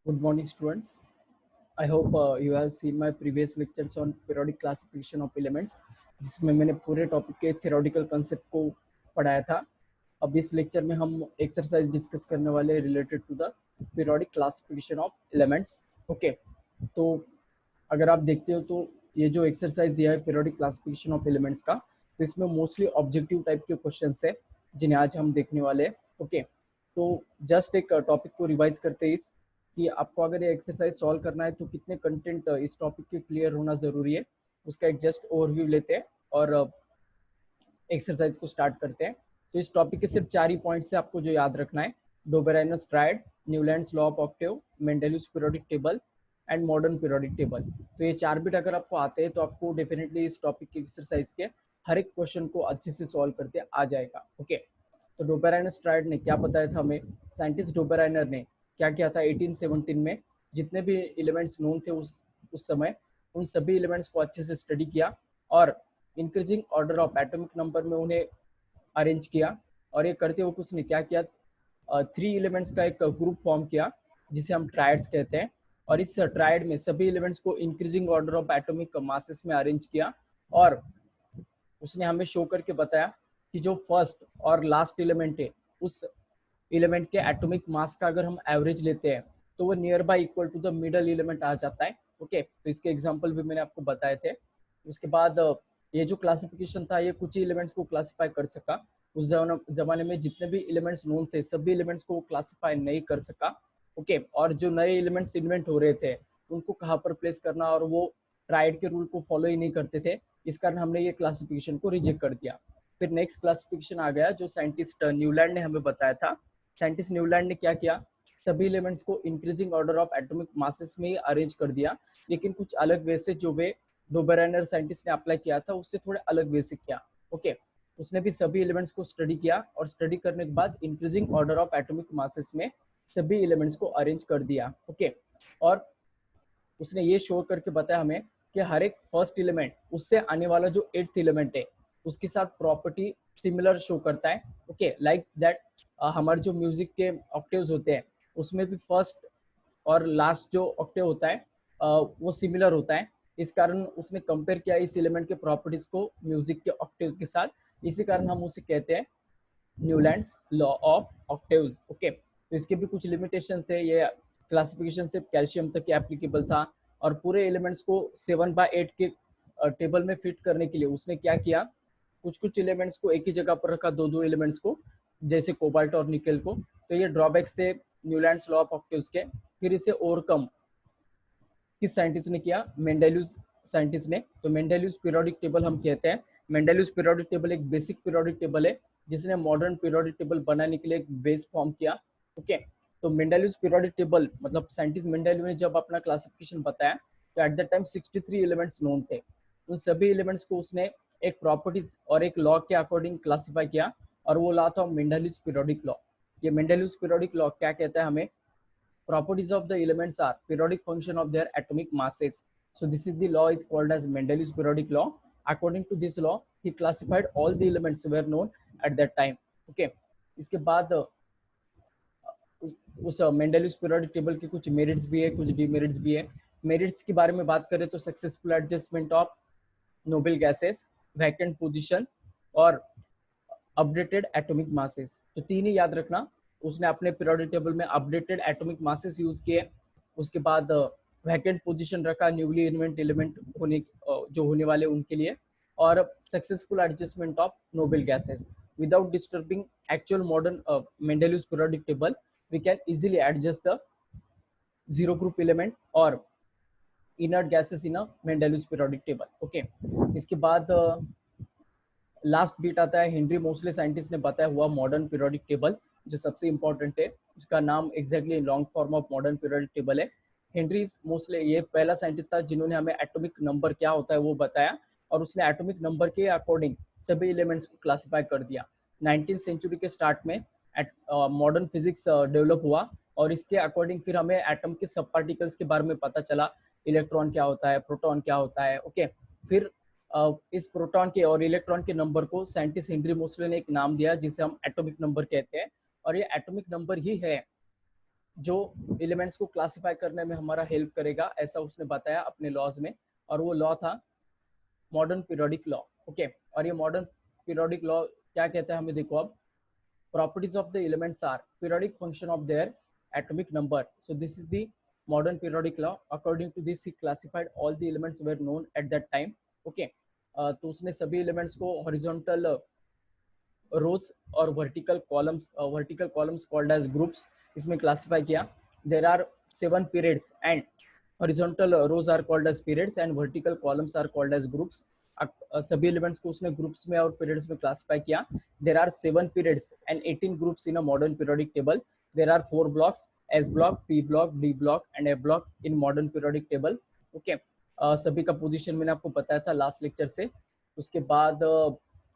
Good morning, students. I hope you have seen my previous lectures on periodic classification of elements, जिसमें मैंने पूरे topic के theoretical concept को पढ़ाया था. अब इस लेक्चर में हम एक्सरसाइज डिस्कस करने वाले हैं related to the periodic classification of elements. Okay, तो अगर आप देखते हो तो ये जो एक्सरसाइज दिया है पीरियोडिक क्लासिफिकेशन ऑफ एलिमेंट्स का, तो इसमें मोस्टली ऑब्जेक्टिव टाइप के क्वेश्चंस है जिन्हें आज हम देखने वाले हैं. ओके, तो जस्ट एक टॉपिक को रिवाइज करते हैं इस कि आपको अगर ये एक्सरसाइज सॉल्व करना है तो कितने कंटेंट इस टॉपिक के क्लियर होना जरूरी है, उसका एक जस्ट ओवरव्यू लेते हैं और एक्सरसाइज को स्टार्ट करते हैं. तो इस टॉपिक के सिर्फ 4 ही पॉइंट से आपको जो याद रखना है: Dobereiner's triad, Newlands law of octave, Mendeleev's periodic table and modern periodic table. तो ये 4 बिट अगर आपको आते हैं तो आपको डेफिनेटली इस टॉपिक के एक्सरसाइज के हर एक क्वेश्चन को अच्छे से सॉल्व करते आ जाएगा. ओके, तो डोबेराइनस ट्रायड ने क्या बताया था हमें? साइंटिस्ट डोबेराइनर ने क्या किया था 1817 में? जितने भी एलिमेंट्स नोन थे उस समय, उन सभी एलिमेंट्स को अच्छे से स्टडी किया और increasing order of atomic number में उन्हें अरेंज किया. और ये करते हुए उसने क्या किया? 3 एलिमेंट्स का एक ग्रुप फॉर्म किया जिसे हम ट्रायड्स कहते हैं. और इस ट्रायड में सभी एलिमेंट्स को increasing order of atomic masses में अरेंज किया. और उसने हमें शो करके बताया कि जो फर्स्ट और लास्ट एलिमेंट है उस एलिमेंट के एटॉमिक मास का अगर हम एवरेज लेते हैं तो वो near by equal to the middle element आ जाता है. ओके, तो इसके एग्जांपल भी मैंने आपको बताए थे. उसके बाद ये जो क्लासिफिकेशन था ये कुछ ही एलिमेंट्स को क्लासिफाई कर सका. उस जमाने में जितने भी एलिमेंट्स नोन थे सभी एलिमेंट्स को क्लासिफाई नहीं कर सका. ओके, और जो नए एलिमेंट्स इन्वेंट हो रहे थे उनको कहाँ पर प्लेस करना, और वो ट्राइड के रूल को फॉलो ही नहीं करते थे, इस कारण हमने ये क्लासिफिकेशन को रिजेक्ट कर दिया. फिर नेक्स्ट क्लासिफिकेशन आ गया जो साइंटिस्ट न्यूलैंड ने हमें बताया था. साइंटिस्ट न्यूलैंड ने क्या किया? सभी एलिमेंट्स को increasing order of atomic masses में ही अरेंज कर दिया, लेकिन कुछ अलग वे से. जो वे डोबेराइनर साइंटिस्ट ने अप्लाई किया था उससे थोड़े अलग वे से किया. ओके, उसने भी सभी एलिमेंट्स को स्टडी किया और स्टडी करने के बाद increasing order of atomic masses में सभी एलिमेंट्स को अरेंज कर दिया. ओके, और उसने ये शो करके बताया हमें कि हर एक फर्स्ट एलिमेंट उससे आने वाला जो एट्थ एलिमेंट है उसके साथ प्रॉपर्टी सिमिलर शो करता है. ओके, लाइक दैट हमारे जो म्यूजिक के ऑक्टेव्स होते हैं उसमें भी फर्स्ट और लास्ट जो ऑक्टेव होता है वो सिमिलर होता है. इस कारण उसने कंपेयर किया इस एलिमेंट के प्रॉपर्टीज को म्यूजिक के ऑक्टेव्स के साथ. इसी कारण हम उसे कहते हैं Newlands law of octaves. Okay, तो इसके भी कुछ लिमिटेशंस थे. ये क्लासिफिकेशन सिर्फ कैल्शियम तक के एप्लीकेबल था और पूरे एलिमेंट्स को 7/8 के टेबल में फिट करने के लिए उसने क्या किया? कुछ कुछ एलिमेंट्स को एक ही जगह पर रखा, दो दो एलिमेंट्स को, जैसे कोबाल्ट और निकेल को. तो ये ड्रॉबैक्स थे न्यूलैंड्स लॉ ऑफ ऑक्टेव्स के. फिर इसे ओवरकम किस साइंटिस्ट ने किया? मेंडेलियस साइंटिस्ट ने. तो मेंडेलियस पीरियोडिक टेबल हम कहते हैं. मेंडेलियस पीरियोडिक टेबल एक बेसिक पीरियोडिक टेबल है जिसने मॉडर्न पीरियोडिक टेबल बनाने के लिए एक बेस फॉर्म किया. ओके, तो मेंडेलियस पीरियोडिक टेबल मतलब साइंटिस्ट मेंडेलियस ने जब अपना क्लासिफिकेशन बताया तो at the time 63 elements known थे. उन सभी एलिमेंट्स को उसने एक प्रॉपर्टीज और एक लॉ के अकॉर्डिंग क्लासिफाई किया और वो लॉ था मेंडेलियस पीरियोडिक लॉ. ये मेंडेलियस पीरियोडिक लॉ क्या कहता है हमें? Properties of the elements are periodic function of their atomic masses. So this is the law is called as Mendeleev's periodic law. According to this law, he classified all the elements were known at that time. Okay. इसके बाद उस मेंडेलियस periodic table के कुछ merits भी है, कुछ demerits भी है. मेरिट्स के बारे में बात करें तो successful adjustment of noble gases, vacant position और अपडेटेड एटॉमिक मासेस. तो तीन ही याद रखना. उसने अपने पीरियोडिक टेबल में अपडेटेड एटॉमिक मासेस यूज किए. उसके बाद वैकेंट पोजीशन रखा न्यूली इन्वेंट एलिमेंट होने जो होने वाले उनके लिए. और successful adjustment of noble gases. Without disturbing actual modern Mendeleev's periodic table we can easily adjust the zero group element or inert gases in a Mendeleev's periodic table. Okay, इसके बाद last beat आता है Henry Mosle scientist ने बताया हुआ modern periodic table, जो सबसे important है. उसका नाम exactly long form of modern periodic table है. हेनरी मोसले ये पहला साइंटिस्ट था जिन्होंने हमें एटॉमिक नंबर क्या होता है वो बताया और उसने एटॉमिक नंबर के अकॉर्डिंग सभी एलिमेंट्स को क्लासिफाई कर दिया. 19th सेंचुरी के स्टार्ट में मॉडर्न फिजिक्स डेवलप हुआ और इसके अकॉर्डिंग फिर हमें एटम के सब पार्टिकल्स के बारे में पता चला. इलेक्ट्रॉन क्या होता है, प्रोटॉन क्या होता है. ओके, फिर इस प्रोटॉन के और इलेक्ट्रॉन के नंबर को साइंटिस्ट हेनरी मोसले ने एक नाम दिया जिसे हम एटॉमिक नंबर कहते हैं. और ये एटॉमिक नंबर ही है जो एलिमेंट्स को क्लासिफाई करने में हमारा हेल्प करेगा, ऐसा उसने बताया अपने लॉज में, और वो लॉ था मॉडर्न पीरियोडिक लॉ। ओके, और ये मॉडर्न पीरियोडिक लॉ क्या कहता है हमें, देखो अब, properties of the elements are periodic function of their atomic number. So this is the modern periodic law. According to this, he classified all the elements were known at that time. Okay, तो उसने सभी elements को horizontal rows और vertical columns called as groups इसमें classify किया. There are 7 periods and horizontal rows are called as periods and vertical columns are called as groups. सभी elements को उसने ग्रुप्स में और पीरियड्स में क्लासिफाई किया. There are 7 periods and 18 groups in a modern periodic table. There are 4 blocks, S block, P block, D block and A block in modern periodic table. Okay, सभी का position मैंने आपको बताया था लास्ट लेक्चर से. उसके बाद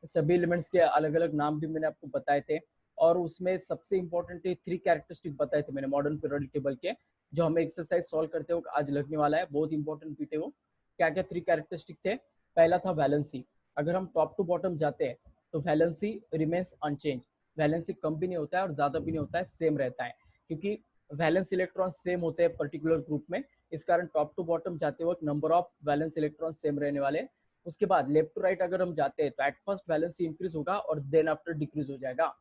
सभी एलिमेंट्स के अलग अलग नाम भी मैंने आपको बताए थे, और उसमें सबसे इंपॉर्टेंट 3 कैरेक्टरिस्टिक बताए थे मैंने मॉडर्न पीरियोडिक टेबल के, जो हमें एक्सरसाइज सॉल्व करते वक्त आज लगने वाला है. बहुत इंपॉर्टेंट बीट है वो. क्या क्या 3 कैरेक्टरिस्टिक थे? पहला था वैलेंसी. अगर हम टॉप टू बॉटम जाते हैं तो वैलेंसी रिमेन्स अनचेंज. वैलेंसी कम भी नहीं होता है और ज्यादा भी नहीं होता है, सेम रहता है, क्योंकि वैलेंस इलेक्ट्रॉन सेम होते हैं पर्टिकुलर ग्रुप में. इस कारण टॉप टू बॉटम जाते वक्त number of valence electron same रहने वाले. उसके बाद लेफ्ट टू राइट अगर हम जाते हैं तो एट फर्स्ट वैलेंसी इंक्रीज होगा और देन आफ्टर डिक्रीज हो जाएगा.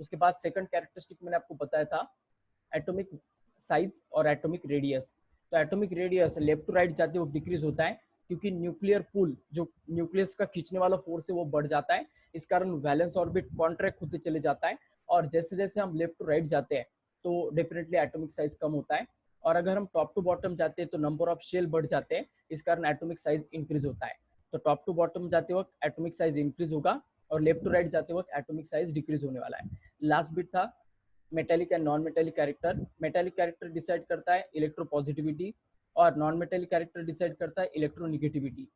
उसके बाद सेकंड कैरेक्टरिस्टिक मैंने आपको बताया था एटॉमिक साइज और एटॉमिक रेडियस. तो atomic radius left to right जाते वक्त डिक्रीज होता है, क्योंकि न्यूक्लियर पुल, जो न्यूक्लियस का खींचने वाला फोर्स है, वो बढ़ जाता है. इस कारण वैलेंस ऑर्बिट कॉन्ट्रैक्ट होते चले जाता है, और जैसे जैसे हम लेफ्ट टू राइट जाते हैं तो डेफिनेटली एटॉमिक साइज कम होता है. और अगर हम टॉप टू बॉटम जाते हैं तो नंबर ऑफ शेल बढ़ जाते हैं, इस कारण एटॉमिक साइज इंक्रीज होता है. तो टॉप टू बॉटम जाते वक्त एटॉमिक साइज इंक्रीज होगा और लेफ्ट टू राइट जाते वक्त एटॉमिक साइज डिक्रीज होने वाला है. लास्ट बिट था metallic and non metallic character. Metallic character decide करता है इलेक्ट्रोपॉजिटिविटी और नॉन मेटेलिक कैरेक्टर डिसाइड करता है electronegativity.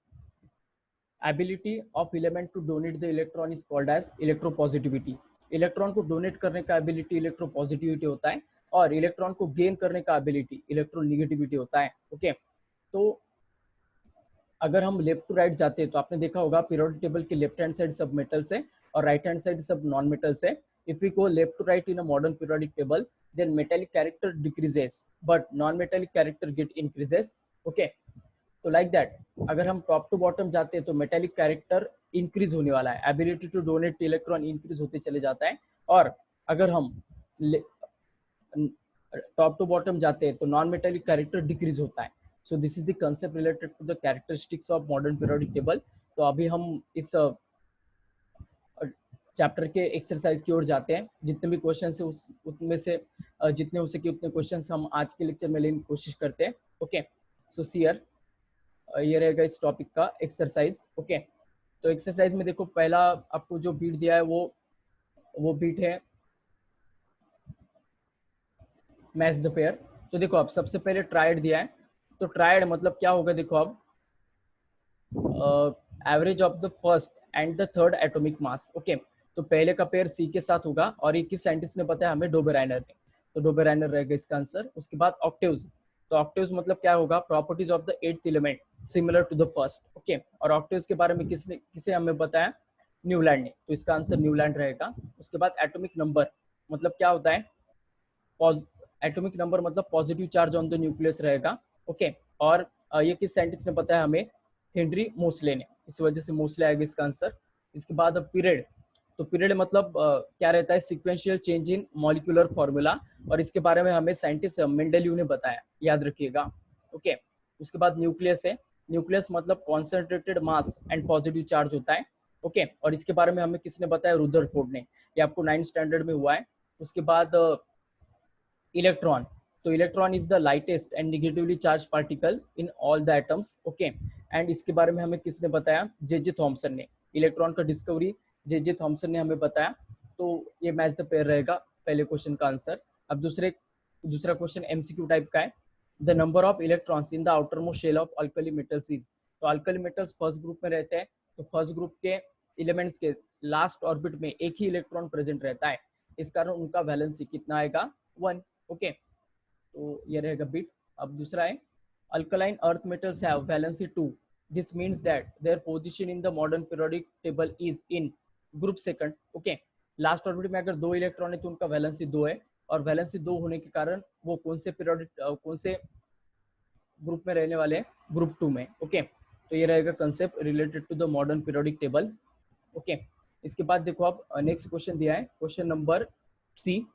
Ability of element to donate the electron is called as electropositivity. Electron को डोनेट करने का एबिलिटी इलेक्ट्रोपॉजिटिविटी होता है, और इलेक्ट्रॉन को गेन करने का एबिलिटी इलेक्ट्रोनिगेटिविटी होता है. ओके, तो अगर हम लेफ्ट टू राइट जाते हैं तो आपने देखा होगा पीरियोडिक टेबल के लेफ्ट हैंड साइड सब मेटल्स है और राइट हैंड साइड सब नॉन मेटल्स है. If we go left to right in a modern periodic table, then metallic character decreases, but non-metallic character get increases. Okay, तो like that, अगर हम top to bottom जाते हैं तो metallic character increase होने वाला है, ability to donate electron increase होते चले जाता है. और अगर हम टॉप टू बॉटम जाते हैं तो नॉन मेटेलिक कैरेक्टर डिक्रीज होता है. So this is the concept related to the characteristics of modern periodic table. तो अभी हम इस चैप्टर के एक्सरसाइज की ओर जाते हैं. जितने भी क्वेश्चन है उनमें से जितने हो सके उतने क्वेश्चन हम आज के लेक्चर में लेने की कोशिश करते हैं. ओके, सो सीयर ये रहेगा इस टॉपिक का एक्सरसाइज. ओके, तो एक्सरसाइज में देखो पहला आपको जो बीट दिया है वो बीट है मैच द पेयर. तो देखो अब सबसे पहले ट्रायड दिया है, तो ट्रायड मतलब क्या होगा, देखो अब average of the first and the third atomic mass. Okay, तो पहले का पेयर सी के साथ होगा, और ये किस साइंटिस्ट ने बताया हमें, डोबेराइनर ने. तो डोबेराइनर रहेगा इसका आंसर. उसके बाद ऑक्टेव्स. तो ऑक्टेव्स मतलब क्या होगा, properties of the eighth element similar to the first. Okay, और ऑक्टेव्स के बारे में किसे हमें बताया, न्यूलैंड ने. तो इसका आंसर न्यूलैंड रहेगा. उसके बाद एटॉमिक नंबर मतलब क्या होता है, एटॉमिक नंबर मतलब positive charge on the nucleus रहेगा. ओके, और ये किस साइंटिस्ट ने बताया हमें, हेनरी मोसले ने. इस वजह से मोसले आएगा इसका आंसर. इसके बाद अब पीरियड. तो पीरियड मतलब क्या रहता है, sequential change in molecular formula, और इसके बारे में हमें साइंटिस्ट मेंडेलिव ने बताया, याद रखिएगा. ओके, उसके बाद न्यूक्लियस है. न्यूक्लियस मतलब concentrated mass and positive charge होता है. ओके, और इसके बारे में हमें किसने बताया, रुदरफोर्ड ने. ये आपको 9th स्टैंडर्ड में हुआ है. उसके बाद इलेक्ट्रॉन. तो electron is the lightest and negatively charge particle in all the atoms. Okay, and इसके बारे में हमें किसने बताया, जे थॉमसन ने. इलेक्ट्रॉन का डिस्कवरी जे थॉमसन ने हमें बताया. तो ये मैच द पेयर रहेगा पहले क्वेश्चन का आंसर. अब दूसरा क्वेश्चन एमसीक्यू टाइप का है. The number of electrons in the outermost shell of alkali metals is. तो अल्कली मेटल्स फर्स्ट ग्रुप में रहते हैं, तो फर्स्ट ग्रुप के एलिमेंट्स के लास्ट ऑर्बिट में एक ही इलेक्ट्रॉन प्रेजेंट रहता है, इस कारण उनका वैलेंसी कितना आएगा, 1. ओके, तो ये रहेगा बिट. अब दूसरा है alkaline earth metals have valency 2. This means that their position in the modern periodic table is in group second. Okay, last orbit में अगर 2 इलेक्ट्रॉन है तो उनका वैलेंसी 2 है, और वैलेंसी 2 होने के कारण वो कौन से ग्रुप में रहने वाले हैं, ग्रुप 2 में। ओके, तो ये रहेगा concept related to the modern periodic table. Okay, इसके बाद देखो आप नेक्स्ट क्वेश्चन दिया है, क्वेश्चन नंबर सी।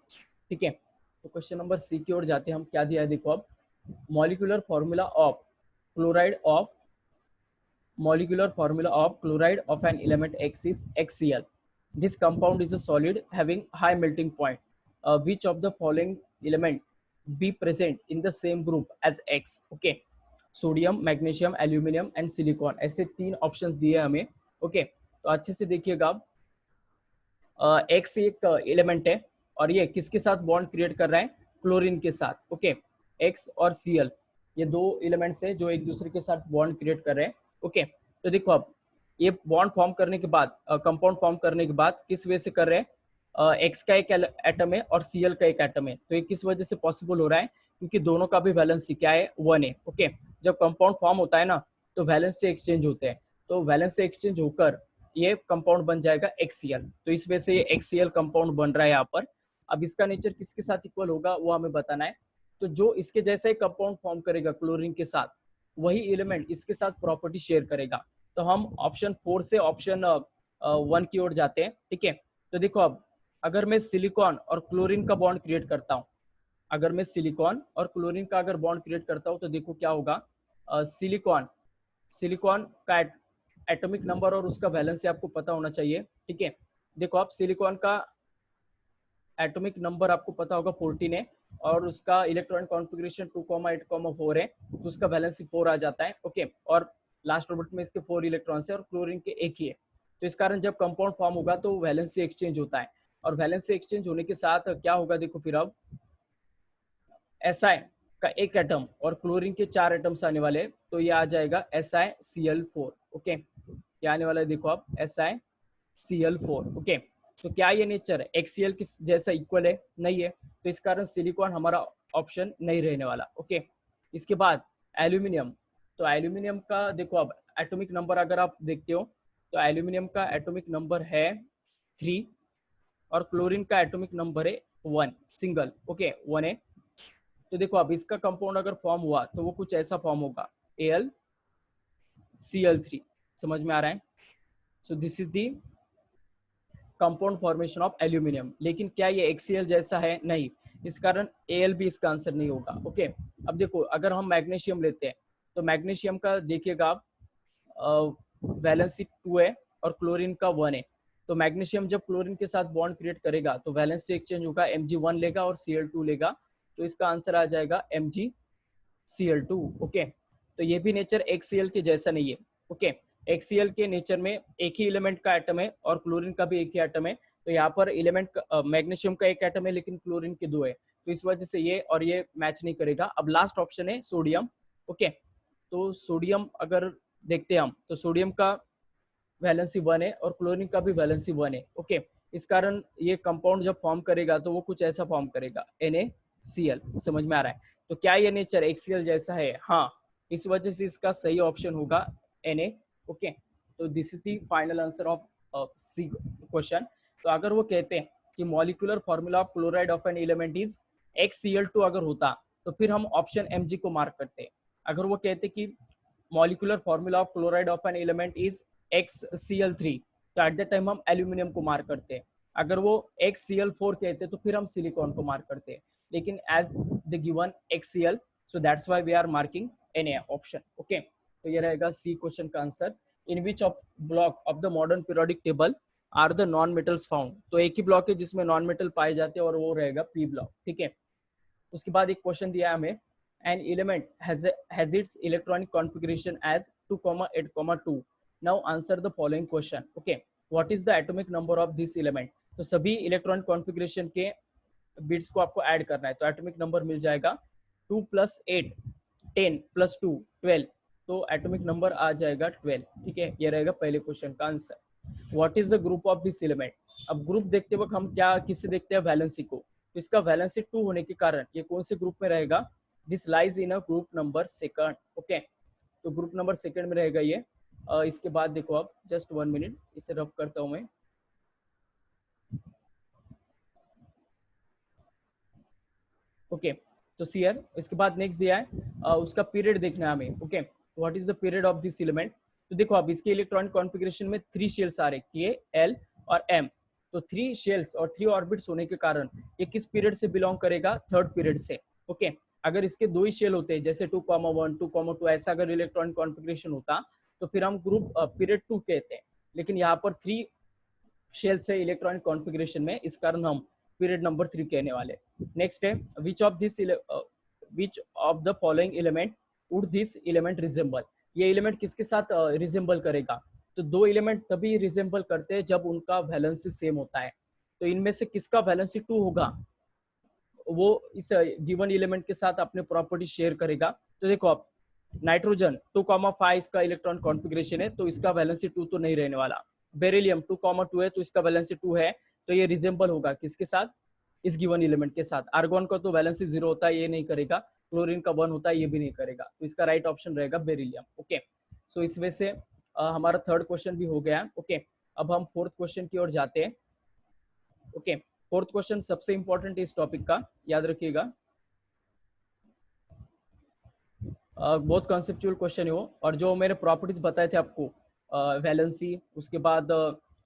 ठीक है, तो क्वेश्चन नंबर सी की ओर जाते हैं हम। क्या दिया है देखो अब, molecular formula of chloride of an element X is HCl. This compound is a solid having high melting point. Which of the following element be present in the same group as X? Okay, sodium, magnesium, aluminium and silicon, ऐसे 3 options दिए हमें। Okay, तो अच्छे से देखिएगा आप, x एक element है और ये किसके साथ बॉन्ड क्रिएट कर रहा है, क्लोरीन के साथ। ओके, एक्स और Cl ये 2 एलिमेंट्स है जो एक दूसरे के साथ बॉन्ड क्रिएट कर रहे हैं। ओके, तो देखो अब ये बॉन्ड फॉर्म करने के बाद, कंपाउंड फॉर्म करने के बाद किस वे से कर रहे हैं, एक्स का एक एटम है और Cl का एक एटम है। तो ये किस वजह से पॉसिबल हो रहा है, क्योंकि दोनों का भी वैलेंसी क्या है, 1 है। ओके, जब कंपाउंड फॉर्म होता है ना तो वैलेंस से एक्सचेंज होते हैं, तो वैलेंस से एक्सचेंज होकर ये कंपाउंड बन जाएगा HCl। तो इस वजह से ये HCl कंपाउंड बन रहा है यहाँ पर। अब इसका नेचर किसके साथ इक्वल होगा वो हमें बताना है। तो जो इसके जैसा ही कंपाउंड फॉर्म करेगा क्लोरीन के साथ, वही एलिमेंट इसके साथ प्रॉपर्टी शेयर करेगा। तो हम ऑप्शन 4 से ऑप्शन 1 की ओर जाते हैं। ठीक है, तो देखो अब अगर मैं सिलिकॉन और क्लोरीन का बॉन्ड क्रिएट करता हूँ, अगर मैं सिलिकॉन और क्लोरीन का अगर बॉन्ड क्रिएट करता हूँ तो देखो क्या होगा, सिलिकॉन का एटॉमिक नंबर और उसका वैलेंसी आपको पता होना चाहिए। ठीक है, देखो आप सिलिकॉन का एटॉमिक नंबर आपको पता होगा 14 है और उसका इलेक्ट्रॉन कॉन्फ़िगरेशन 2,8,4 है, तो उसका वैलेंसी 4 आ जाता है। ओके, और लास्ट ऑर्बिट में इसके 4 इलेक्ट्रॉन्स है और क्लोरीन के एक ही है। तो इस कारण जब कंपाउंड फॉर्म होगा तो वैलेंसी एक्सचेंज होता है, और वैलेंसी एक्सचेंज होने के साथ क्या होगा देखो, फिर अब Si का एक एटम और क्लोरीन के 4 एटम्स आने वाले, तो ये आ जाएगा SiCl4। ओके, क्या आने वाला है देखो आप, SiCl4। ओके, तो क्या ये नेचर HCl के जैसा इक्वल है, नहीं है, तो इस कारण सिलिकॉन हमारा ऑप्शन नहीं रहने वाला। ओके, इसके बाद एल्यूमिनियम, तो एल्यूमिनियम का देखो अब एटॉमिक नंबर अगर आप देखते हो तो एल्यूमिनियम का एटॉमिक नंबर है 3 और क्लोरीन का एटॉमिक नंबर है 1, सिंगल। ओके, 1 है। तो देखो अब इसका कंपाउंड अगर फॉर्म हुआ तो वो कुछ ऐसा फॉर्म होगा, AlCl3। समझ में आ रहा है? So this is the compound formation of aluminium. लेकिन क्या ये HCl जैसा है? नहीं, इस कारण Al भी इसका आंसर नहीं होगा। ओके, अब देखो अगर हम मैग्नीशियम लेते हैं तो मैग्नीशियम का देखिएगा आप, वैलेंसी 2 है और क्लोरीन का 1 है। तो मैग्नीशियम जब क्लोरीन के साथ बॉन्ड क्रिएट करेगा तो वैलेंस से एक्सचेंज होगा, Mg1 लेगा और Cl2 लेगा, तो इसका आंसर आ जाएगा MgCl2। ओके, तो ये भी नेचर HCl के जैसा नहीं है। ओके, HCl के नेचर में एक ही एलिमेंट का एटम है और क्लोरीन का भी एक ही एटम है, तो यहाँ पर एलिमेंट मैग्नीशियम का एक एटम है लेकिन क्लोरीन के 2 है, तो इस वजह से ये और ये मैच नहीं करेगा। अब लास्ट ऑप्शन है सोडियम। ओके, तो सोडियम अगर देखते हैं हम तो सोडियम का वैलेंसी 1 है और क्लोरीन का भी वैलेंसी 1 है। ओके, इस कारण ये कंपाउंड जब फॉर्म करेगा तो वो कुछ ऐसा फॉर्म करेगा, NaCl। समझ में आ रहा है? तो क्या ये नेचर HCl जैसा है? हाँ, इस वजह से इसका सही ऑप्शन होगा Na। ओके, तो this is the final answer of C question. तो अगर वो कहते हैं कि molecular formula of chloride of an element is HCl2 अगर होता तो फिर हम ऑप्शन Mg को मार्क करते। अगर वो कहते कि molecular formula of chloride of an element is XCl3, तो एट द टाइम हम एल्यूमिनियम को मार्क करते हैं। अगर वो XCl4 कहते तो फिर हम सिलिकॉन को मार्क करते हैं, लेकिन as the given HCl, so that's why we are marking Na option. Okay, तो ये रहेगा सी क्वेश्चन का answer. In which of block of the modern periodic table are the non metals found? तो एक ही block है जिसमें non metal पाए जाते हैं और वो रहेगा P ब्लॉक। ठीक है, उसके बाद एक क्वेश्चन दिया है हमें, an element has its electronic configuration as 2,8,2. Now answer the following question. Okay, what is the atomic number of this element? तो सभी इलेक्ट्रॉनिक कॉन्फ़िगरेशन के बिट्स को आपको ऐड करना है, तो एटॉमिक नंबर मिल जाएगा 2 + 8 10 + 2 12, तो एटॉमिक नंबर आ जाएगा 12। ठीक है, ये रहेगा पहले क्वेश्चन का answer. What is the group of this element? अब ग्रुप देखते वक्त हम क्या किससे देखते हैं, वैलेंसी को, तो इसका वैलेंसी 2 होने के कारण ये कौन से ग्रुप में रहेगा? This lies in a group number second. Okay, तो ग्रुप नंबर सेकंड में रहेगा ये। इसके बाद देखो आप, जस्ट 1 मिनट इसे रब करता हूं मैं। ओके तो सीयर, इसके बाद नेक्स्ट दिया है उसका पीरियड देखना है हमें। Okay what is the period of this element. तो देखो अब इसके इलेक्ट्रॉनिक कॉन्फ़िगरेशन में 3 शेल्स आ रहे, के, एल और एम। तो 3 शेल्स और 3 ऑर्बिट्स होने के कारण ये किस पीरियड से बिलोंग करेगा, थर्ड पीरियड से। ओके अगर इसके 2 ही शेल होते जैसे 2,1 2,2 ऐसा अगर इलेक्ट्रॉनिक कॉन्फ़िगरेशन होता तो फिर हम ग्रुप पीरियड 2 कहते हैं, लेकिन यहाँ पर 3 शेल से इलेक्ट्रॉनिक कॉन्फ़िगरेशन में, इस कारण हम पीरियड नंबर 3 कहने वाले। नेक्स्ट है which of the following element would this element resemble. ये एलिमेंट किसके साथ रिजेंबल करेगा। तो 2 एलिमेंट तभी रिजेंबल करते हैं जब उनका वैलेंसी सेम होता है। तो इनमें से किसका वैलेंसी 2 होगा, वो इस गिवन एलिमेंट के साथ अपने प्रॉपर्टी शेयर करेगा। तो देखो अब नाइट्रोजन 2,5 इसका इलेक्ट्रॉन कॉन्फ़िगरेशन है, तो इसका वैलेंसी 2 तो नहीं रहने वाला। बेरिलियम 2,2 है, तो इसका वैलेंसी 2 है, तो ये रिजेंबल होगा किसके साथ, इस गिवन एलिमेंट के साथ। आर्गोन का तो वैलेंसी 0 होता है, ये नहीं करेगा। क्लोरीन का 1 होता है, ये भी नहीं करेगा। तो इसका राइट ऑप्शन रहेगा बेरिलियम। ओके सो इस वजह से हमारा थर्ड क्वेश्चन भी हो गया। ओके अब हम फोर्थ क्वेश्चन की ओर जाते हैं। ओके फोर्थ क्वेश्चन सबसे इंपॉर्टेंट है इस टॉपिक का, याद रखिएगा। बहुत कॉन्सेप्चुअल क्वेश्चन है वो, और जो मैंने प्रॉपर्टीज बताए थे आपको, वैलेंसी, उसके बाद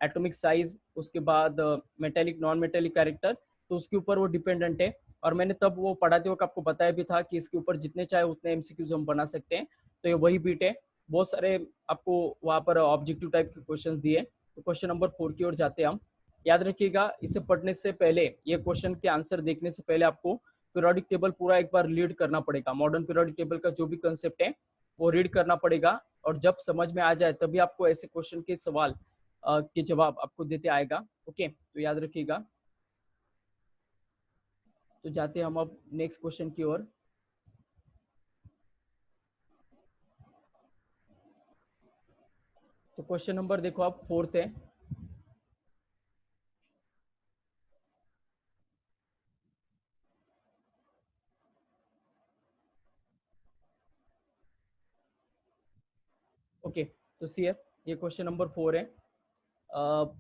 एटॉमिक साइज, उसके बाद मेटेलिक नॉन मेटेलिक कैरेक्टर, तो उसके ऊपर वो डिपेंडेंट है। और मैंने तब वो पढ़ाते वक्त आपको बताया भी था कि इसके ऊपर जितने चाहे उतने एमसीक्यूज हम बना सकते हैं। तो ये वही बीट है, बहुत सारे आपको वहाँ पर ऑब्जेक्टिव टाइप के क्वेश्चन दिए। तो क्वेश्चन नंबर 4 की ओर जाते हैं हम। याद रखिएगा, इसे पढ़ने से पहले, ये क्वेश्चन के आंसर देखने से पहले आपको पीरियोडिक टेबल पूरा एक बार रीड करना पड़ेगा। मॉडर्न पीरियोडिक टेबल का जो भी कंसेप्ट है वो रीड करना पड़ेगा, और जब समझ में आ जाए तभी आपको ऐसे क्वेश्चन के सवाल के जवाब आपको देते आएगा। ओके तो याद रखिएगा। तो जाते हैं हम अब नेक्स्ट क्वेश्चन की ओर। तो क्वेश्चन नंबर देखो आप फोर्थ है। ओके तो सी है, ये क्वेश्चन नंबर 4 है।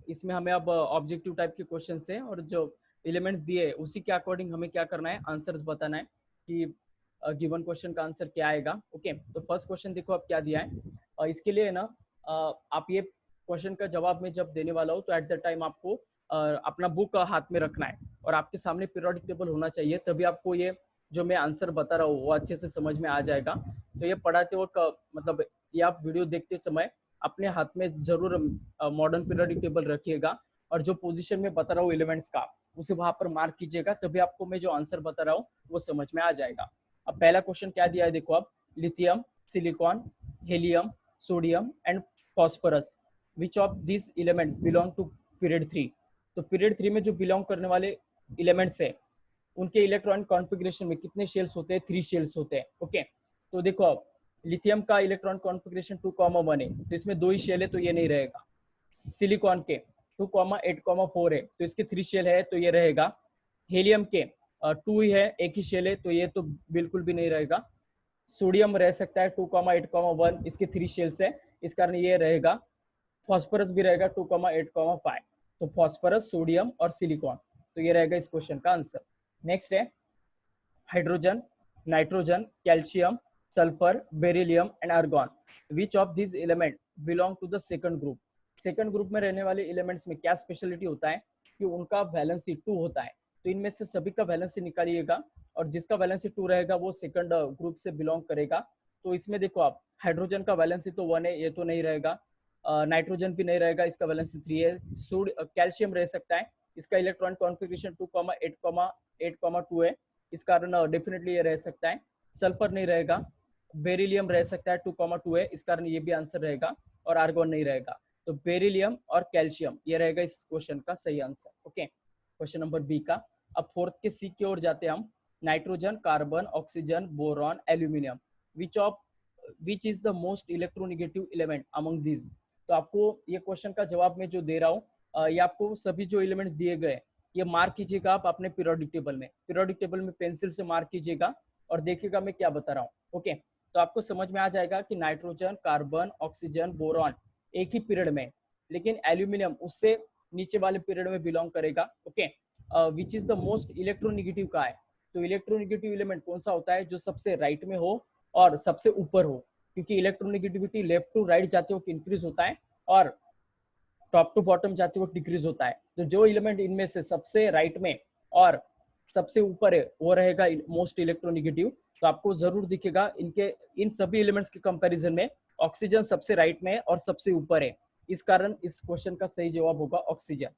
इसमें हमें अब ऑब्जेक्टिव टाइप के क्वेश्चन है, और जो एलिमेंट्स दिए उसी के अकॉर्डिंग हमें क्या करना है, आंसर्स बताना है कि गिवन क्वेश्चन का आंसर क्या आएगा। ओके तो फर्स्ट क्वेश्चन देखो अब क्या दिया है। इसके लिए ना आप ये क्वेश्चन का जवाब में जब देने वाला हो तो एट द टाइम आपको अपना बुक हाथ में रखना है, और आपके सामने पीरियोडिक टेबल होना चाहिए, तभी आपको ये जो मैं आंसर बता रहा हूँ वो अच्छे से समझ में आ जाएगा। तो ये पढ़ाते वक्त मतलब ये आप वीडियो देखते समय अपने हाथ में जरूर मॉडर्न पीरियोडिक टेबल रखिएगा, और जो पोजीशन में बता रहा हूँ एलिमेंट्स का उसे वहां पर मार्क कीजिएगा, तभी आपको मैं जो आंसर बता रहा हूँ वो समझ में आ जाएगा। अब पहला क्वेश्चन क्या दिया है देखो, अब lithium, silicon, helium, sodium and phosphorus, which of this element belong to period 3। तो पीरियड 3 में जो बिलोंग करने वाले एलिमेंट्स है उनके इलेक्ट्रॉनिक कॉन्फ़िगरेशन में कितने शेल्स होते हैं, 3 शेल्स होते हैं। ओके तो देखो अब लिथियम का इलेक्ट्रॉन कॉन्फ़िगरेशन 2,1 है, तो इसमें 2 ही शेल है, तो ये नहीं रहेगा। सिलिकॉन के 2,8,4 है, तो इसके 3 शेल है, तो ये रहेगा। हेलियम के 2 ही है, एक ही शेल है, तो ये तो बिल्कुल भी नहीं रहेगा। सोडियम रह सकता है 2,8,1, इसके 3 शेल्स है, इस कारण ये रहेगा। फॉस्फोरस भी रहेगा 2,8,5, तो फॉस्फोरस, सोडियम और सिलिकॉन, तो ये रहेगा इस क्वेश्चन का आंसर। नेक्स्ट है hydrogen, nitrogen, calcium, sulphur, beryllium and argon, which of this element belong to the second group. Second group में रहने वाले एलिमेंट्स में क्या स्पेशलिटी होता है कि उनका वैलेंसी 2 होता है। तो इनमें से सभी का वैलेंसी निकालिएगा, और जिसका वैलेंसी 2 रहेगा वो सेकंड ग्रुप से बिलोंग करेगा। तो इसमें देखो आप, हाइड्रोजन का वैलेंसी तो 1 है, ये तो नहीं रहेगा। नाइट्रोजन भी नहीं रहेगा, इसका वैलेंसी 3 है। कैल्शियम रह सकता है, इसका इलेक्ट्रॉन कॉन्फ़िगरेशन 2,8,2 है, इस कारण डेफिनेटली ये रह सकता है। सल्फर नहीं रहेगा। बेरिलियम रह सकता है 2,2 है, इस कारण ये भी आंसर रहेगा, और आर्गोन नहीं रहेगा। तो बेरिलियम और कैल्शियम ये रहेगा इस क्वेश्चन का सही answer. Okay question number B का। अब फोर्थ के सी की ओर जाते हैं हम। Nitrogen, carbon, oxygen, boron, aluminium, which is the most electronegative element among this. तो आपको ये क्वेश्चन का जवाब मैं जो दे रहा हूँ, ये आपको सभी जो एलिमेंट्स दिए गए ये मार्क कीजिएगा आप अपने पीरियोडिक टेबल में। पीरियोडिक टेबल में पेंसिल से मार्क कीजिएगा और देखिएगा मैं क्या बता रहा हूँ। ओके तो आपको समझ में आ जाएगा कि नाइट्रोजन, कार्बन, ऑक्सीजन, बोरॉन एक ही पीरियड में, लेकिन एल्यूमिनियम उससे नीचे वाले पीरियड में बिलोंग करेगा। Okay which is the most electronegative का है, तो इलेक्ट्रोनेगेटिव एलिमेंट कौन सा होता है, जो सबसे राइट में हो और सबसे ऊपर हो, क्योंकि इलेक्ट्रोनेगेटिविटी लेफ्ट टू राइट जाते वक्त इंक्रीज होता है और टॉप टू बॉटम जाते वक्त डिक्रीज होता है। तो जो एलिमेंट इनमें से सबसे राइट में और सबसे ऊपर है वो रहेगा मोस्ट इलेक्ट्रोनेगेटिव। तो आपको जरूर दिखेगा इनके इन सभी एलिमेंट्स के कंपैरिजन में ऑक्सीजन सबसे राइट में है और सबसे ऊपर है। इस कारण इस क्वेश्चन का सही जवाब होगा oxygen.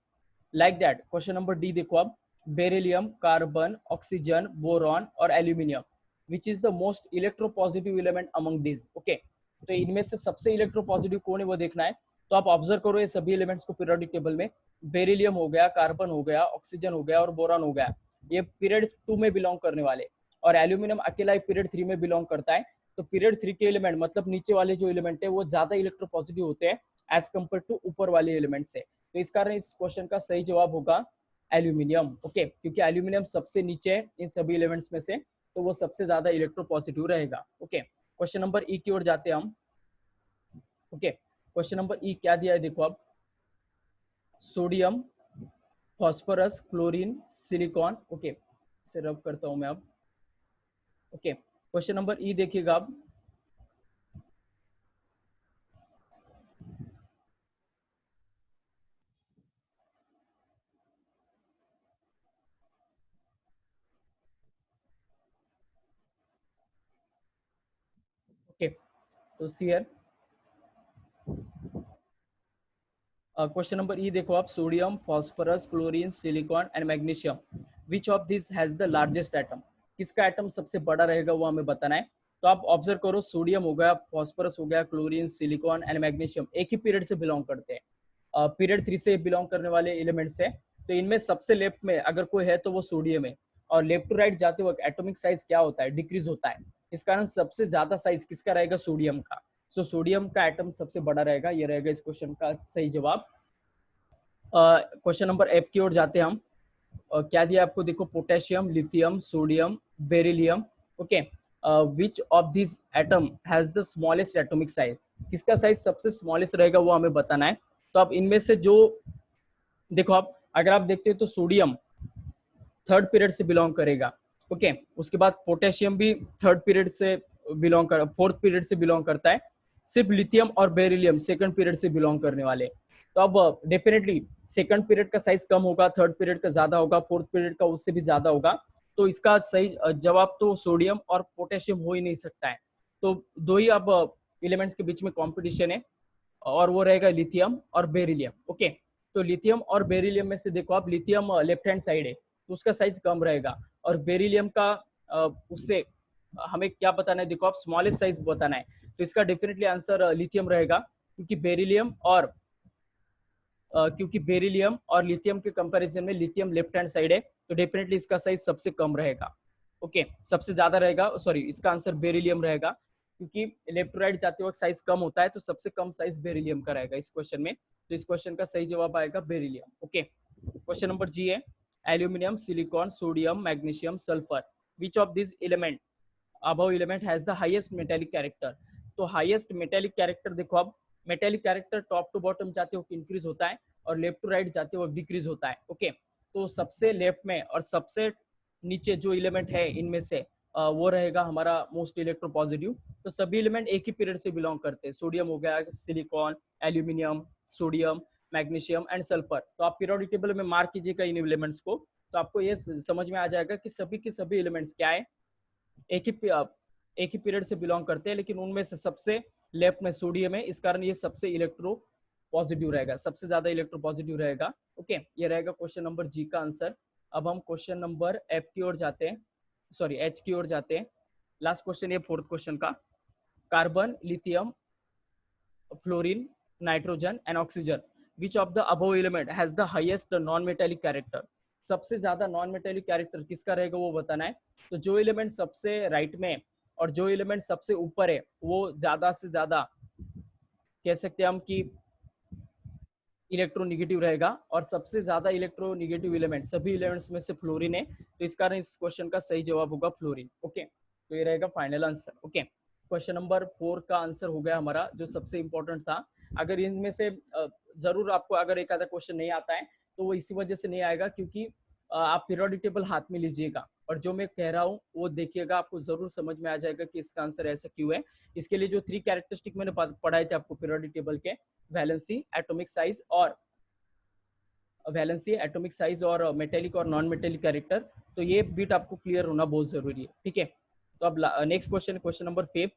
Like that question number D देखो अब, बेरिलियम, कार्बन, ऑक्सीजन, बोरॉन और aluminium, which is the most electropositive element among this. Okay, तो इनमें से सबसे इलेक्ट्रोपॉजिटिव कौन है वो देखना है। तो आप ऑब्जर्व करो ये सभी एलिमेंट्स को पीरियोडिक टेबल में, बेरिलियम हो गया, कार्बन हो गया, ऑक्सीजन हो गया और बोरॉन हो गया, ये पीरियड 2 में बिलोंग करने वाले, और एल्यूमिनियम अकेला पीरियड 3 में बिलोंग करता है। तो पीरियड 3 के एलिमेंट मतलब नीचे वाले जो एलिमेंट है वो ज्यादा इलेक्ट्रोपॉजिटिव होते हैं एज कम्पेयर टू ऊपर वाले एलिमेंट से। तो इस कारण इस क्वेश्चन का सही जवाब होगा एल्यूमिनियम। ओके, क्योंकि एल्यूमिनियम सबसे नीचे है इन सभी एलिमेंट्स में से, तो वो सबसे ज्यादा इलेक्ट्रोपॉजिटिव रहेगा। ओके, क्वेश्चन नंबर ई की ओर जाते हैं हम। ओके, क्वेश्चन नंबर ई क्या दिया है देखो अब, sodium, phosphorus, chlorine, silicon. Okay, इसे रब करता हूं मैं अब। ओके, क्वेश्चन नंबर ई देखिएगा अब, ओके तो सीयर क्वेश्चन नंबर ई देखो आप, sodium, phosphorus, chlorine, silicon and magnesium, which of this has the largest atom, किसका एटम सबसे बड़ा रहेगा वो हमें बताना है। तो आप ऑब्जर्व करो, सोडियम हो गया, फॉस्फोरस हो गया, क्लोरीन, सिलिकॉन एंड मैग्नीशियम एक ही पीरियड से बिलोंग करते हैं, पीरियड 3 से बिलोंग करने वाले एलिमेंट्स है। तो इनमें सबसे लेफ्ट में अगर कोई है तो वो सोडियम है, और लेफ्ट टू राइट जाते वक्त एटॉमिक साइज क्या होता है, डिक्रीज होता है। इस कारण सबसे ज्यादा साइज किसका रहेगा, सोडियम का। सो सोडियम का एटम सबसे बड़ा रहेगा, ये रहेगा इस क्वेश्चन का सही जवाब। क्वेश्चन नंबर एफ की ओर जाते हैं हम। क्या दिया आपको देखो, potassium, lithium, sodium, beryllium. Okay, which of this atom has the smallest atomic size, किसका साइज सबसे स्मॉलेस्ट रहेगा वो हमें बताना है। तो आप इनमें से जो देखो, आप अगर आप देखते हो तो सोडियम थर्ड पीरियड से बिलोंग करेगा। ओके, उसके बाद पोटेशियम भी थर्ड पीरियड से बिलोंग कर, फोर्थ पीरियड से बिलोंग करता है। सिर्फ लिथियम और बेरिलियम सेकंड पीरियड से बिलोंग करने वाले। तो अब डेफिनेटली सेकंड पीरियड का साइज कम होगा, थर्ड पीरियड का ज्यादा होगा, फोर्थ पीरियड का उससे भी ज्यादा होगा। तो इसका सही जवाब तो सोडियम और पोटेशियम हो ही नहीं सकता है। तो दो ही अब एलिमेंट्स के बीच में कॉम्पिटिशन है, और वो रहेगा लिथियम और बेरिलियम। ओके, तो लिथियम और बेरिलियम में से देखो आप, लिथियम लेफ्ट हैंड साइड है तो उसका साइज कम रहेगा, और बेरिलियम का उससे हमें क्या बताना है देखो आप, स्मॉलेस्ट साइज बताना है। तो इसका डेफिनेटली आंसर लिथियम रहेगा, क्योंकि बेरिलियम और लिथियम के कंपैरिजन में लिथियम लेफ्ट हैंड साइड है, तो डेफिनेटली इसका साइज सबसे कम रहेगा। ओके, सबसे ज्यादा रहेगा, सॉरी इसका आंसर बेरिलियम रहेगा, क्योंकि लेफ्ट टू राइट जाते वक्त साइज कम होता है, तो सबसे कम साइज बेरिलियम का रहेगा इस क्वेश्चन में। तो इस क्वेश्चन का सही जवाब आएगा beryllium. Okay, question number G है, aluminium, silicon, sodium, magnesium, sulphur, which of this element above element has the highest metallic character। तो हाईएस्ट मेटेलिक कैरेक्टर देखो, अब metallic character top to bottom जाते वक्त इंक्रीज होता है और लेफ्ट टू राइट जाते वक्त डिक्रीज होता है। ओके, तो सबसे लेफ्ट में और सबसे नीचे जो एलिमेंट है इनमें से वो रहेगा हमारा मोस्ट इलेक्ट्रोपॉजिटिव। तो सभी एलिमेंट एक ही पीरियड से बिलोंग करते हैं, सोडियम हो गया, silicon, aluminium, sodium, magnesium and sulphur. तो आप पीरियोडिक टेबल में मार्क कीजिएगा इन एलिमेंट्स को, तो आपको ये समझ में आ जाएगा कि सभी के सभी एलिमेंट्स क्या है, एक ही पीरियड से बिलोंग करते हैं, लेकिन उनमें से सबसे लेफ्ट में सोडियम है, इस कारण ये सबसे इलेक्ट्रो पॉजिटिव रहेगा, सबसे ज्यादा इलेक्ट्रो पॉजिटिव रहेगा। ओके, ये रहेगा क्वेश्चन नंबर जी का आंसर। अब हम क्वेश्चन नंबर एफ की ओर जाते हैं, सॉरी एच की ओर जाते हैं। लास्ट क्वेश्चन ये फोर्थ क्वेश्चन का, carbon, lithium, fluorine, nitrogen and oxygen, which of the above element has the highest non metallic character, सबसे ज्यादा नॉन मेटेलिक कैरेक्टर किसका रहेगा वो बताना है। तो जो एलिमेंट सबसे राइट में और जो एलिमेंट सबसे ऊपर है वो ज्यादा से ज्यादा कह सकते हैं हम कि इलेक्ट्रोनिगेटिव रहेगा, और सबसे ज्यादा इलेक्ट्रोनिगेटिव एलिमेंट सभी एलिमेंट्स में से फ्लोरीन है। तो इस कारण इस क्वेश्चन का सही जवाब होगा फ्लोरीन। ओके, तो ये रहेगा final answer. Okay, question number 4 का आंसर हो गया हमारा, जो सबसे इंपॉर्टेंट था। अगर इनमें से जरूर आपको अगर एक आधा क्वेश्चन नहीं आता है तो वो इसी वजह से नहीं आएगा, क्योंकि आप पीरियोडिक टेबल हाथ में लीजिएगा और जो मैं कह रहा हूँ वो देखिएगा, आपको जरूर समझ में आ जाएगा कि इसका आंसर ऐसा क्यों है। इसके लिए जो 3 कैरेक्टरिस्टिक मैंने पढ़ाए थे आपको पीरियोडिक टेबल के, वैलेंसी, एटॉमिक साइज और मेटेलिक और नॉन मेटेलिक कैरेक्टर, तो ये बिट आपको क्लियर होना बहुत जरूरी है, ठीक है। तो अब next question number 5,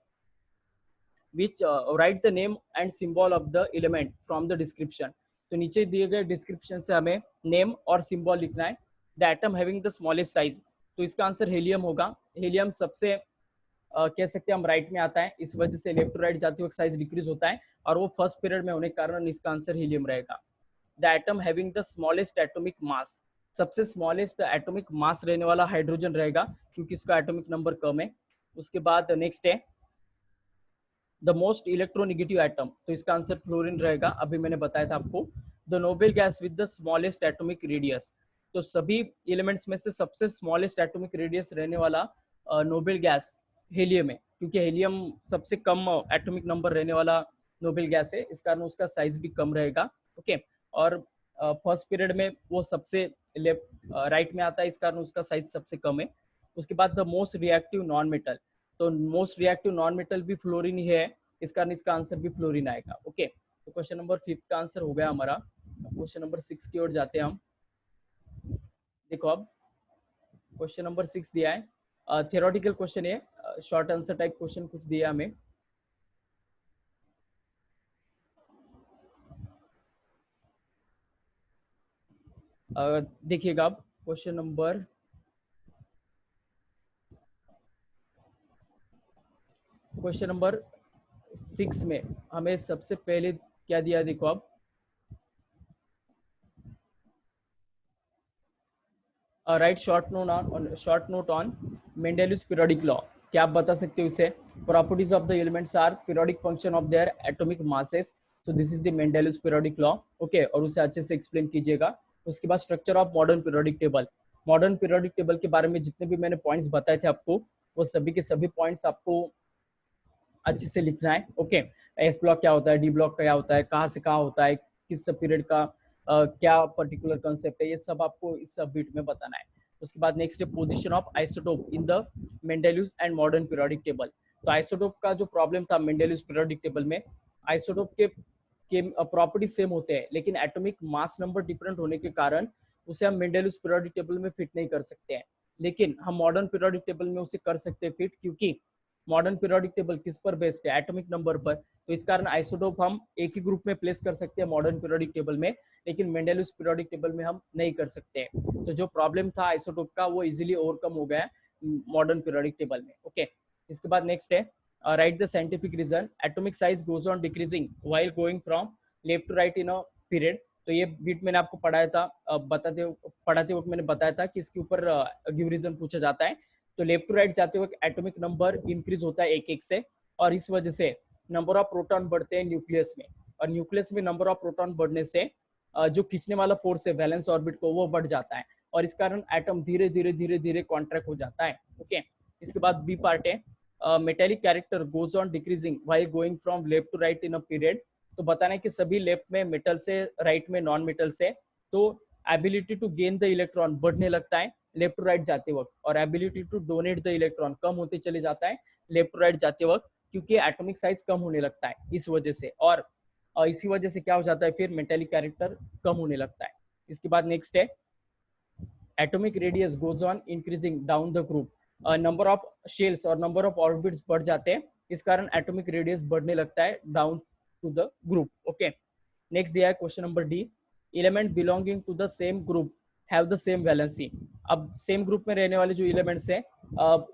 which right the name and symbol of the element from the description. तो नीचे दिए गए डिस्क्रिप्शन से हमें नेम और सिंबल लिखना है। The atom having the smallest size, तो इसका आंसर हीलियम होगा। हीलियम सबसे कह सकते हैं हम राइट में आता है, इस वजह से लेफ्ट टू राइट जाते वक्त साइज डिक्रीज होता है और वो फर्स्ट पीरियड में होने के कारण इसका आंसर हीलियम रहेगा। The atom having the smallest atomic mass, सबसे स्मॉलेस्ट एटॉमिक मास रहने वाला हाइड्रोजन रहेगा क्योंकि इसका एटॉमिक नंबर कम है। उसके बाद नेक्स्ट है द मोस्ट इलेक्ट्रोनेगेटिव एटम, तो इसका आंसर फ्लोरीन रहेगा, अभी मैंने बताया था आपको। The noble gas with the smallest atomic radius, तो सभी एलिमेंट्स में से सबसे स्मॉलेस्ट एटॉमिक रेडियस रहने वाला नोबेल गैस हीलियम है, क्योंकि हीलियम सबसे कम एटॉमिक नंबर रहने वाला नोबेल गैस है, इस कारण उसका साइज भी कम रहेगा, ओके। और फर्स्ट पीरियड में वो सबसे लेफ्ट राइट में आता है, इस कारण उसका साइज सबसे कम है। उसके बाद the most reactive non metal, तो मोस्ट रिएक्टिव नॉन मेटल भी फ्लोरीन ही है, इस कारण इसका आंसर भी फ्लोरीन आएगा, ओके। तो क्वेश्चन नंबर 5 का आंसर हो गया हमारा। क्वेश्चन नंबर 6 की ओर जाते हैं हम। देखो अब क्वेश्चन नंबर 6 दिया है, थियोरेटिकल क्वेश्चन है, शॉर्ट आंसर टाइप क्वेश्चन कुछ दिया हमें। देखिएगा अब क्वेश्चन नंबर 6 में हमें सबसे पहले क्या दिया है, देखो अब write short note on Mendeleev's periodic law. क्या आप बता सकते हो इसे? Properties of the elements are periodic function of their atomic masses, so this is the Mendeleev's periodic law, okay. और उसे अच्छे से एक्सप्लेन कीजिएगा। उसके बाद structure of modern periodic table, modern periodic table के बारे में जितने भी मैंने पॉइंट्स बताए थे आपको, वो सभी के सभी पॉइंट्स आपको अच्छे से लिखना है, ओके। एस ब्लॉक क्या होता है, डी ब्लॉक क्या होता है, कहाँ से कहाँ होता है, किस पीरियड का क्या पर्टिकुलर कंसेप्ट है, ये सब आपको इस सब बीट में बताना है। उसके बाद नेक्स्ट है position of isotope in the Mendeleev's and modern periodic table. तो आइसोटोप का जो प्रॉब्लम था मेंडेलियस पीरियोडिक टेबल में, आइसोटोप के प्रॉपर्टी सेम होते हैं, लेकिन एटॉमिक मास नंबर डिफरेंट होने के कारण उसे हम मेंडेलियस पीरियोडिक टेबल में फिट नहीं कर सकते हैं, लेकिन हम मॉडर्न पीरियोडिक टेबल में उसे कर सकते हैं फिट, क्योंकि मॉडर्न पीरियोडिक टेबल किस पर बेस्ड है, एटॉमिक नंबर पर। तो इस कारण आइसोटोप हम एक ही ग्रुप में प्लेस कर सकते हैं मॉडर्न पीरियोडिक टेबल में, लेकिन मेंडेलियस पीरियोडिक टेबल में हम नहीं कर सकते हैं। तो जो प्रॉब्लम था आइसोटोप का वो इजीली ओवरकम हो गया मॉडर्न पीरियोडिक टेबल में, ओके। इसके बाद नेक्स्ट है write the scientific reason atomic size goes on decreasing while going from left to right in a period. तो ये बीट मैंने आपको पढ़ाया था, पढ़ाते वक्त मैंने बताया था कि इसके ऊपर गिव रीजन पूछा जाता है। तो लेफ्ट टू राइट जाते वक्त एटॉमिक नंबर इंक्रीज होता है एक एक से, और इस वजह से नंबर ऑफ प्रोटॉन बढ़ते हैं न्यूक्लियस में, और न्यूक्लियस में नंबर ऑफ प्रोटॉन बढ़ने से जो खींचने वाला फोर्स है वैलेंस ऑर्बिट को, वो बढ़ जाता है, और इस कारण एटम धीरे धीरे धीरे धीरे कॉन्ट्रैक्ट हो जाता है, ओके। इसके बाद बी पार्ट है metallic character goes on decreasing while going from left to right in a period. तो बताना है कि सभी लेफ्ट में मेटल से, राइट में नॉन मेटल से, तो ability to gain the electron बढ़ने लगता है लेफ्ट टू राइट जाते वक्त, और ability to donate the electron कम होते चले जाता है लेफ्ट टू राइट जाते वक्त, क्योंकि एटॉमिक साइज कम होने लगता है इस वजह से, और इसी वजह से क्या हो जाता है फिर मेटेलिक कैरेक्टर कम होने लगता है। इसके बाद नेक्स्ट है atomic radius goes on increasing down the group, number of shells और नंबर ऑफ ऑर्बिट्स बढ़ जाते हैं, इस कारण एटॉमिक रेडियस बढ़ने लगता है down to the group, okay. Next दिया है question number D, element belonging to the same group have the same valency. अब सेम ग्रुप में रहने वाले जो एलिमेंट्स हैं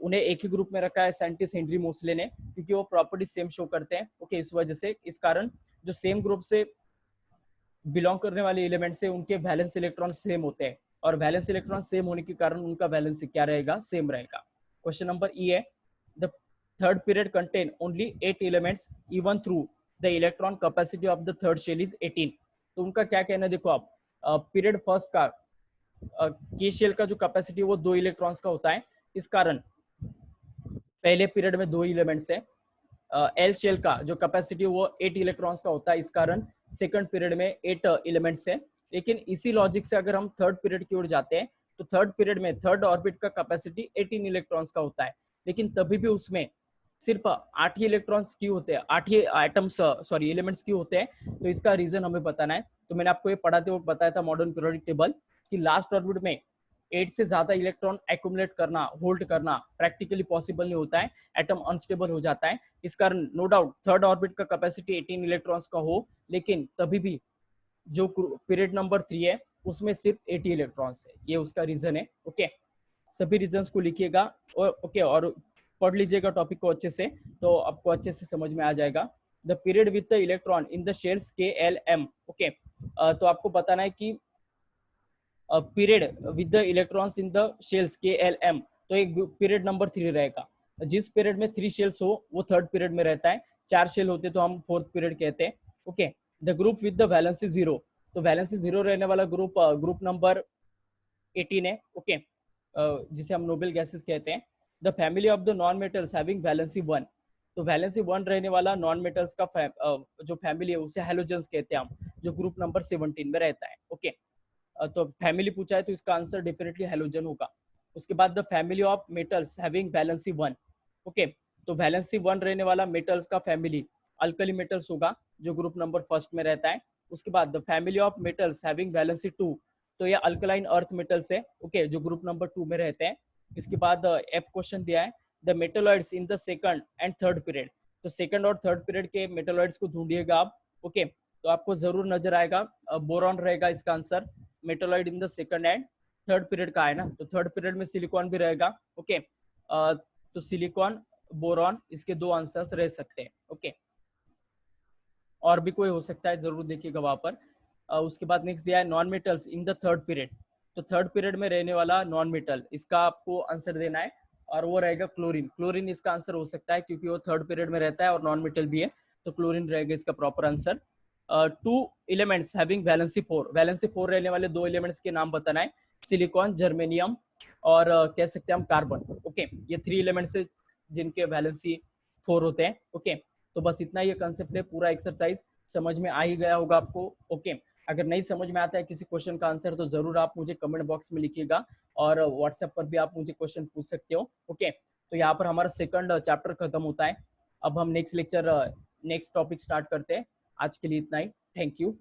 उन्हें एक ही ग्रुप में रखा है साइंटिस्ट हेनरी मोसले ने, क्योंकि वो प्रॉपर्टी सेम शो करते हैं, ओके। इस वजह से, इस कारण जो सेम ग्रुप से बिलोंग करने वाले एलिमेंट से उनके वैलेंस इलेक्ट्रॉन सेम होते हैं, और वैलेंस इलेक्ट्रॉन सेम होने के कारण उनका वैलेंस क्या रहेगा, सेम रहेगा। क्वेश्चन नंबर ई है the third period contain only 8 elements even through the electron capacity of the third shell is 18। तो उनका क्या कहना है, देखो आप पीरियड फर्स्ट का के शेल का जो कैपेसिटी वो 2 इलेक्ट्रॉन्स का होता है, इस कारण पहले पीरियड में 2 एलिमेंट्स है। एल शेल का जो कैपेसिटी वो 8 इलेक्ट्रॉन्स का होता है, इस कारण सेकंड पीरियड में 8 एलिमेंट्स है। लेकिन इसी लॉजिक से अगर हम थर्ड पीरियड की ओर जाते हैं तो थर्ड पीरियड में थर्ड ऑर्बिट का कैपेसिटी 18 इलेक्ट्रॉन्स का होता है, लेकिन तभी भी उसमें सिर्फ 8 ही इलेक्ट्रॉन्स क्यों होते हैं, 8 ही एटम्स सॉरी एलिमेंट्स क्यों होते हैं, तो इसका रीजन हमें बताना है। तो मैंने आपको ये पढ़ाते हुए बताया था मॉडर्न पीरियोडिक टेबल कि लास्ट ऑर्बिट में 8 से ज्यादा इलेक्ट्रॉन एक्यूमुलेट करना, होल्ड करना प्रैक्टिकली पॉसिबल नहीं होता है, एटम अनस्टेबल हो जाता है। इस कारण नो डाउट थर्ड ऑर्बिट का कैपेसिटी 18 इलेक्ट्रॉन्स का हो, लेकिन तभी भी जो पीरियड नंबर 3 है उसमें सिर्फ 80 इलेक्ट्रॉन्स है, ये उसका रीजन है। ओके, सभी रीजंस को लिखिएगा और ओके और पढ़ लीजिएगा टॉपिक को अच्छे से, तो आपको अच्छे से समझ में आ जाएगा। The period with the electron in the shells KLM। Okay, तो आपको बताना है कि period with the electrons in the shells KLM, तो एक पीरियड नंबर 3 रहेगा। जिस पीरियड में 3 शेल्स हो वो थर्ड पीरियड में रहता है, 4 शेल होते तो हम फोर्थ पीरियड कहते हैं। Okay, the group with the valency 0, तो वैलेंसी 0 रहने वाला ग्रुप नंबर 18 है। ओके, जिसे हम नोबेल गैसेस कहते हैं। The family of the non metals having valency 1, तो वैलेंसी 1 रहने वाला नॉन मेटल्स का जो फैमिली है उसे हैलोजेंस कहते हैं हम, जो ग्रुप नंबर 17 में रहता है। ओके, तो फैमिली पूछा है तो इसका आंसर डेफिनेटली हैलोजन होगा। उसके बाद the family of metals having valency 1। Okay, तो वैलेंसी 1 रहने वाला मेटल्स का फैमिली अल्कली मेटल्स होगा, जो ग्रुप नंबर फर्स्ट में रहता है। उसके बाद the family of metals having valency 2, तो ये अल्कलाइन अर्थ मेटल्स है। ओके, जो ग्रुप नंबर 2 में रहते हैं। इसके बाद एफ क्वेश्चन दिया है the metalloids in the second and third period, तो सेकंड और थर्ड पीरियड के मेटलॉइड्स को ढूंढिएगा आप। ओके, तो आपको जरूर नजर आएगा बोरॉन रहेगा इसका answer, metalloid in the second and third period का है ना, तो थर्ड पीरियड में सिलिकॉन भी रहेगा। ओके, तो सिलिकॉन, बोरॉन, इसके दो आंसर्स रह सकते हैं। ओके, और भी कोई हो सकता है, जरूर देखिएगा वहां पर। उसके बाद नेक्स्ट दिया है non metals in the third period, तो थर्ड पीरियड में रहने वाला नॉन मेटल, इसका आपको आंसर देना है और वो रहेगा क्लोरीन। क्लोरीन इसका आंसर हो सकता है क्योंकि वो थर्ड पीरियड में रहता है और नॉन मेटल भी है, तो क्लोरीन रहेगा इसका proper answer. 2 elements having valency 4, valency 4 रहने वाले 2 एलिमेंट्स के नाम बताना है, सिलिकॉन, जर्मेनियम और कह सकते हैं हम कार्बन। ओके, ये 3 एलिमेंट्स है जिनके वैलेंसी 4 होते हैं। ओके, तो बस इतना ही कंसेप्ट है, पूरा एक्सरसाइज समझ में आ ही गया होगा आपको। ओके, अगर नहीं समझ में आता है किसी क्वेश्चन का आंसर तो जरूर आप मुझे कमेंट बॉक्स में लिखिएगा और व्हाट्सएप पर भी आप मुझे क्वेश्चन पूछ सकते हो। ओके, तो यहाँ पर हमारा सेकंड चैप्टर खत्म होता है। अब हम next lecture next topic start करते हैं। आज के लिए इतना ही, थैंक यू।